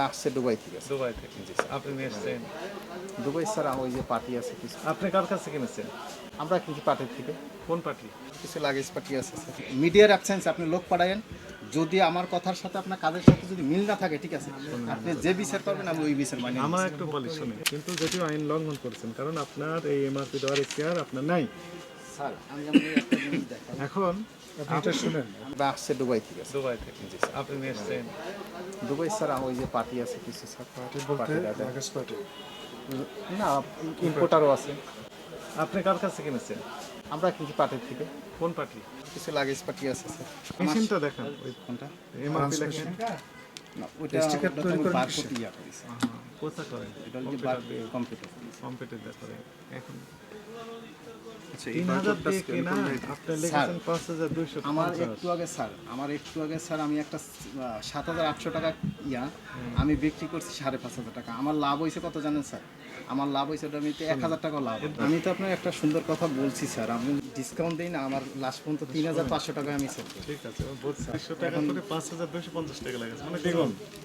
আসছে দুবাই থেকে। দুবাই থেকে। জি স্যার। আপনি নিয়ে এসছেন? দুবাই স্যার ওই যে পার্টি আছে কিছু, আপনি কার কাছে কিনেছেন? আমরা কিনছি পার্টির থেকে। কোন পার্টি? কিছু লাগেজ পার্টি আছে স্যার। মিডিয়ার অ্যাবসেন্স আপনি লোক পাঠায়েন, যদি আমার কথার সাথে আপনার কাজের সাথে যদি মিল না থাকে ঠিক আছে, আপনি যে বিচার করবেন আমি ওই বিচার মানে আমার একটু বলি শুনে, কিন্তু যদিও আইন লঙ্ঘন করেছেন, কারণ আপনার এই এমআরপি দেওয়ার এখতিয়ার আপনার নাই। স্যার আমি আপনাকে একটা জিনিস দেখাই। এখন আপনি এটা শুনেন। আমরা আসছে দুবাই থেকে। দুবাই থেকে। জি স্যার। আপনি নিয়ে এসছেন? দুবাই স্যার ওই যে পার্টি আছে কিছু স্যার। পার্টি না, ইম্পোর্টারও আছে। আপনি কার কাছে কিনেছেন? আমরা কিনছি পার্টির থেকে। কোন পার্টি? কিছু লাগেজ পার্টি আছে স্যার। মেশিনটা দেখান, ওই কোনটা? এমআরপি লেখেন। না, ওইটা বারকোড ইয়া করেছে। কোথা করেন? এটা হচ্ছে কম্পিউটার। কম্পিউটার দিয়ে করেন। এখন আচ্ছা, 3000 দিয়ে কেনা, আপনি লিখেছেন 5250। আমার একটু আগে স্যার আমি একটা 7,800 টাকা আমি বিক্রি করছি 5,500 টাকা। আমার লাভ হয়েছে কত জানেন স্যার? আমার লাভ হয়েছে ওটা আমি 1,000 টাকা লাভ। আমি তো আপনার একটা সুন্দর কথা বলছি স্যার, আমি ডিসকাউন্ট দিই না, আমার লাস্ট পর্যন্ত 3,500 টাকা আমি স্যার। ঠিক আছে, 3200 টাকা করে 5250 টাকা লাগেছে, মানে দ্বিগুণ।